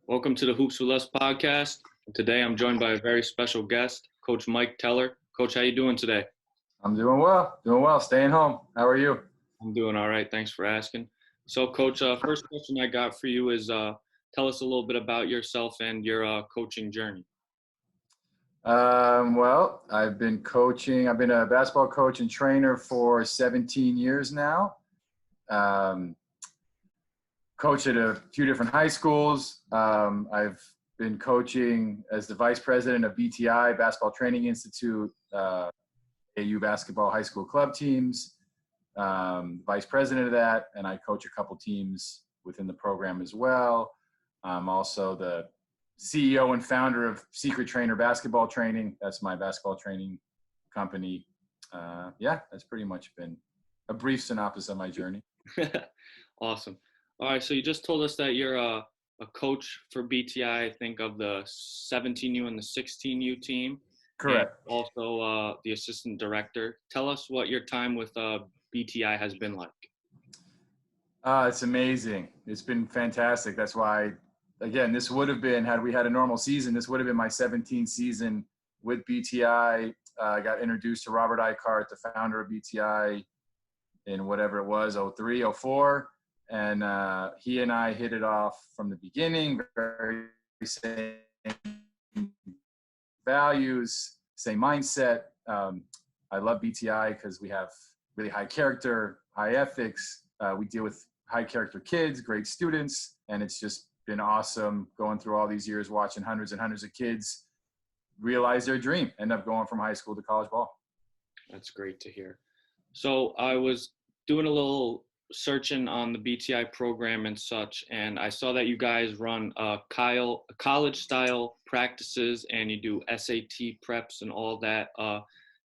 Welcome to the Hoops with Us podcast. Today I'm joined by a very special guest, Coach Mike Teller. Coach, how you doing today? I'm doing well, staying home. How are you? I'm doing all right. Thanks for asking. So, Coach, first question I got for you is tell us a little bit about yourself and your coaching journey. I've been coaching. I've been a basketball coach and trainer for 17 years now. Coached at a few different high schools. I've been coaching as the vice president of BTI, Basketball Training Institute, AU basketball high school club teams, vice president of that, and I coach a couple teams within the program as well. I'm also the CEO and founder of Secret Trainer Basketball Training. That's my basketball training company. That's pretty much been a brief synopsis of my journey. Awesome. All right, so you just told us that you're a coach for BTI, I think, of the 17U and the 16U team. Correct. And also the assistant director. Tell us what your time with BTI has been like. It's amazing. It's been fantastic. That's why, again, this would have been, had we had a normal season, this would have been my 17th season with BTI. I got introduced to Robert Eichart, the founder of BTI, in whatever it was, 03, 04. And he and I hit it off from the beginning, very same values, same mindset. I love BTI because we have really high character, high ethics. We deal with high character kids, great students, and it's just been awesome going through all these years watching hundreds and hundreds of kids realize their dream, end up going from high school to college ball. That's great to hear. So I was doing a little searching on the BTI program and such, and I saw that you guys run college style practices and you do SAT preps and all that.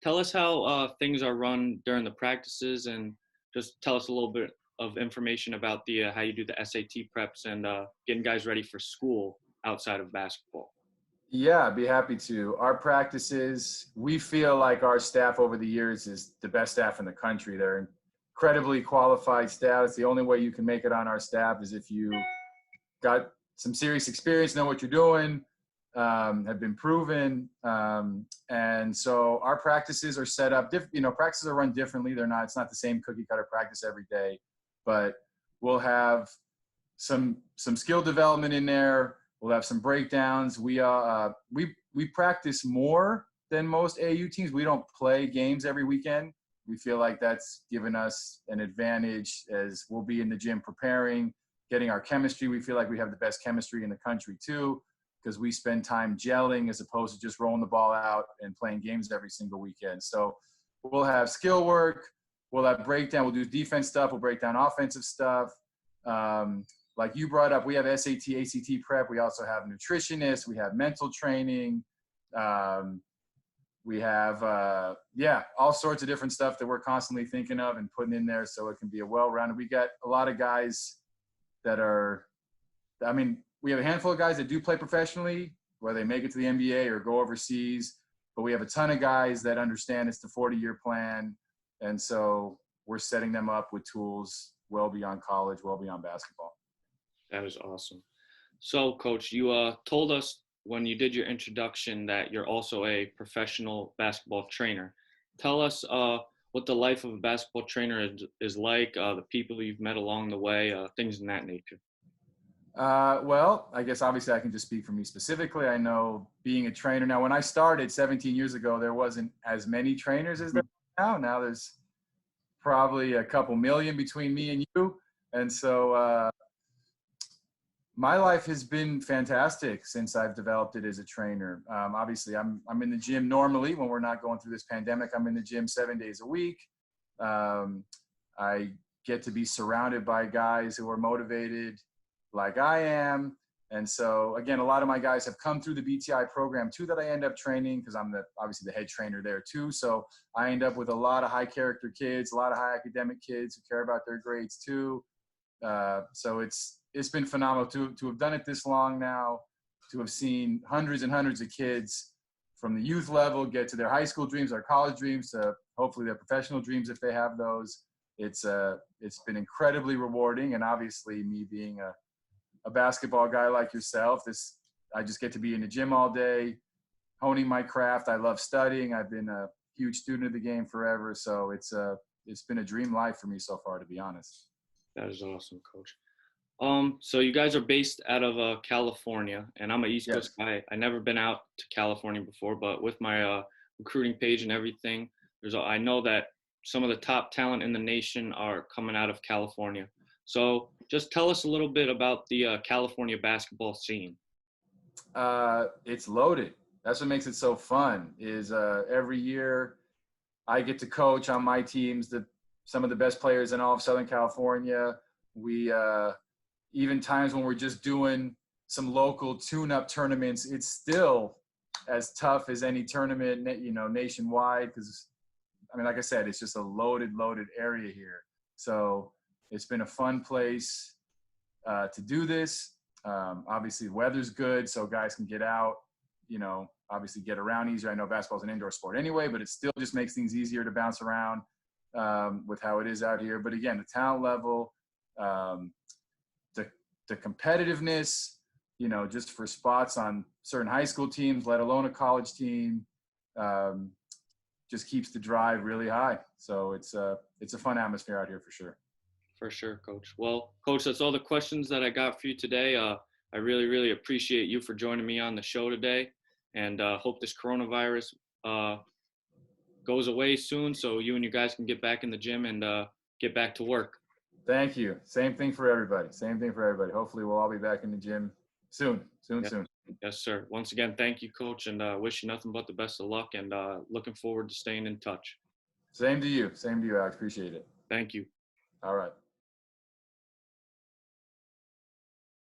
Tell us how things are run during the practices, and just tell us a little bit of information about the how you do the SAT preps and getting guys ready for school outside of basketball. Yeah, I'd be happy to. Our practices, we feel like our staff over the years is the best staff in the country. They're incredibly qualified staff. It's the only way you can make it on our staff is if you got some serious experience, know what you're doing, have been proven. And so our practices are set up, practices are run differently. It's not the same cookie cutter practice every day, but we'll have some skill development in there. We'll have some breakdowns. We practice more than most AU teams. We don't play games every weekend. We feel like that's given us an advantage as we'll be in the gym preparing, getting our chemistry. We feel like we have the best chemistry in the country too, because we spend time gelling as opposed to just rolling the ball out and playing games every single weekend. So we'll have skill work, we'll have breakdown, we'll do defense stuff, we'll break down offensive stuff. Like you brought up, we have SAT, ACT prep. We also have nutritionists, we have mental training. We have, all sorts of different stuff that we're constantly thinking of and putting in there so it can be a well-rounded. We got a lot of guys that we have a handful of guys that do play professionally, whether they make it to the NBA or go overseas, but we have a ton of guys that understand it's the 40-year plan. And so we're setting them up with tools well beyond college, well beyond basketball. That is awesome. So, Coach, you told us when you did your introduction that you're also a professional basketball trainer. Tell us what the life of a basketball trainer is like, the people you've met along the way, things in that nature. I guess obviously I can just speak for me specifically. I know being a trainer now, when I started 17 years ago, there wasn't as many trainers as there are now. Now there's probably a couple million between me and you. And so my life has been fantastic since I've developed it as a trainer. Obviously, I'm in the gym normally when we're not going through this pandemic. I'm in the gym 7 days a week. I get to be surrounded by guys who are motivated like I am. And so, again, a lot of my guys have come through the BTI program too that I end up training because I'm obviously the head trainer there too. So I end up with a lot of high character kids, a lot of high academic kids who care about their grades too. So it's been phenomenal to have done it this long now, to have seen hundreds and hundreds of kids from the youth level get to their high school dreams, their college dreams, to hopefully their professional dreams if they have those. It's been incredibly rewarding, and obviously me being a a basketball guy like yourself. I just get to be in the gym all day, honing my craft. I love studying. I've been a huge student of the game forever. So it's been a dream life for me so far, to be honest. That is awesome, Coach. So you guys are based out of California, and I'm an East Coast Yes. guy. I never been out to California before, but with my recruiting page and everything, I know that some of the top talent in the nation are coming out of California. So just tell us a little bit about the California basketball scene. It's loaded. That's what makes it so fun. Is every year I get to coach on my teams some of the best players in all of Southern California. We even times when we're just doing some local tune-up tournaments, it's still as tough as any tournament, nationwide. Because I mean, like I said, it's just a loaded area here. So it's been a fun place to do this. Obviously, the weather's good, so guys can get out. Obviously get around easier. I know basketball's an indoor sport anyway, but it still just makes things easier to bounce around with how it is out here. But again, the talent level, the competitiveness, just for spots on certain high school teams, let alone a college team, just keeps the drive really high. So it's a fun atmosphere out here for sure. For sure, Coach. Well, Coach, that's all the questions that I got for you today. I really, really appreciate you for joining me on the show today, and hope this coronavirus goes away soon so you and you guys can get back in the gym and get back to work. Thank you. Same thing for everybody. Hopefully we'll all be back in the gym soon. Yes, sir. Once again, thank you, Coach, and wish you nothing but the best of luck, and looking forward to staying in touch. Same to you, Alex. Appreciate it. Thank you. All right.